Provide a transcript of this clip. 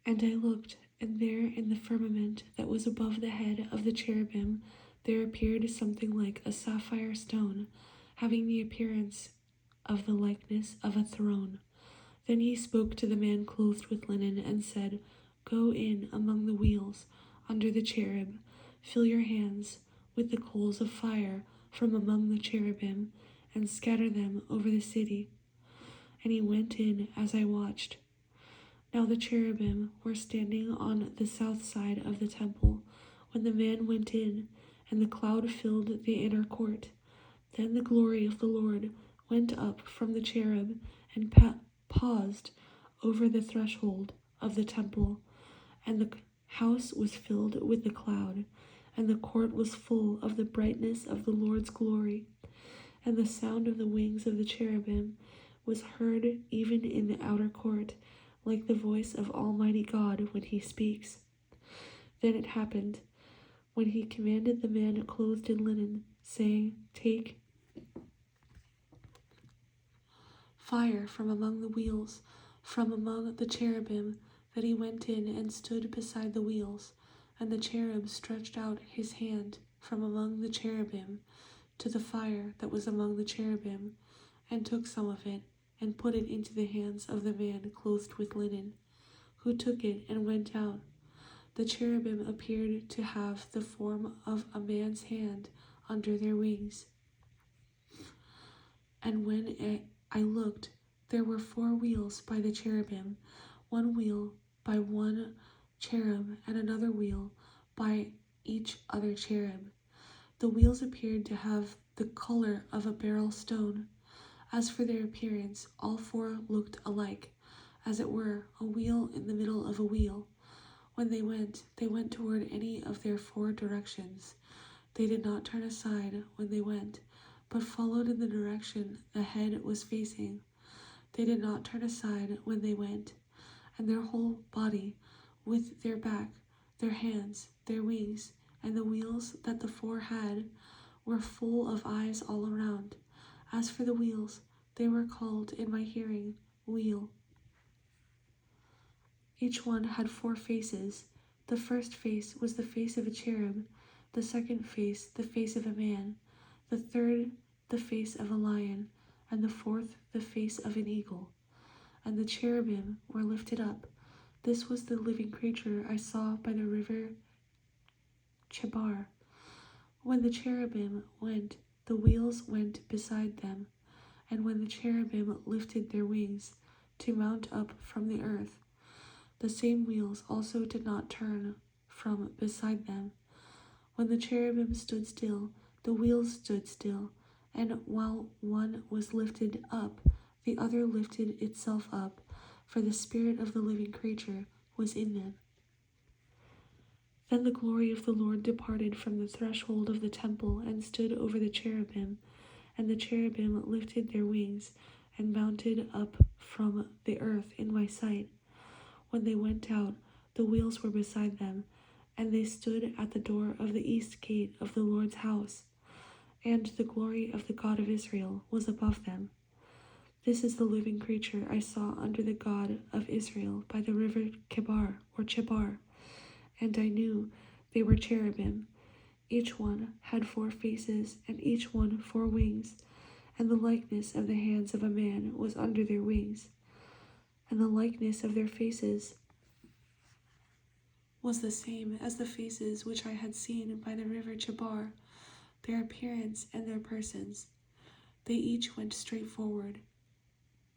And I looked, and there in the firmament that was above the head of the cherubim there appeared something like a sapphire stone, having the appearance of the likeness of a throne. Then he spoke to the man clothed with linen, and said, Go in among the wheels, under the cherub, fill your hands with the coals of fire from among the cherubim, and scatter them over the city. And he went in as I watched. Now the cherubim were standing on the south side of the temple when the man went in, and the cloud filled the inner court. Then the glory of the Lord went up from the cherub and paused over the threshold of the temple, and the house was filled with the cloud, and the court was full of the brightness of the Lord's glory. And the sound of the wings of the cherubim was heard even in the outer court, like the voice of Almighty God when he speaks. Then it happened, when he commanded the man clothed in linen, saying, Take fire from among the wheels, from among the cherubim, that he went in and stood beside the wheels. And the cherub stretched out his hand from among the cherubim to the fire that was among the cherubim, and took some of it, and put it into the hands of the man clothed with linen, who took it and went out. The cherubim appeared to have the form of a man's hand under their wings. And when I looked, there were 4 wheels by the cherubim, 1 wheel by one cherub, and another wheel by each other cherub. The wheels appeared to have the color of a beryl stone. As for their appearance, all 4 looked alike, as it were a wheel in the middle of a wheel. When they went toward any of their 4 directions. They did not turn aside when they went, but followed in the direction the head was facing. They did not turn aside when they went, and their whole body, with their back, their hands, their wings, and the wheels that the 4 had, were full of eyes all around. As for the wheels, they were called in my hearing wheel. Each one had 4 faces. The first face was the face of a cherub, the second face the face of a man, the third the face of a lion, and the 4th the face of an eagle. And the cherubim were lifted up. This was the living creature I saw by the river Chebar. When the cherubim went, the wheels went beside them, and when the cherubim lifted their wings to mount up from the earth, the same wheels also did not turn from beside them. When the cherubim stood still, the wheels stood still, and while one was lifted up, the other lifted itself up, for the spirit of the living creature was in them. Then the glory of the Lord departed from the threshold of the temple and stood over the cherubim, and the cherubim lifted their wings and mounted up from the earth in my sight. When they went out, the wheels were beside them, and they stood at the door of the east gate of the Lord's house, and the glory of the God of Israel was above them. This is the living creature I saw under the God of Israel by the river Chebar, and I knew they were cherubim. Each one had 4 faces, and each one 4 wings, and the likeness of the hands of a man was under their wings. And the likeness of their faces was the same as the faces which I had seen by the river Chebar, their appearance and their persons. They each went straight forward,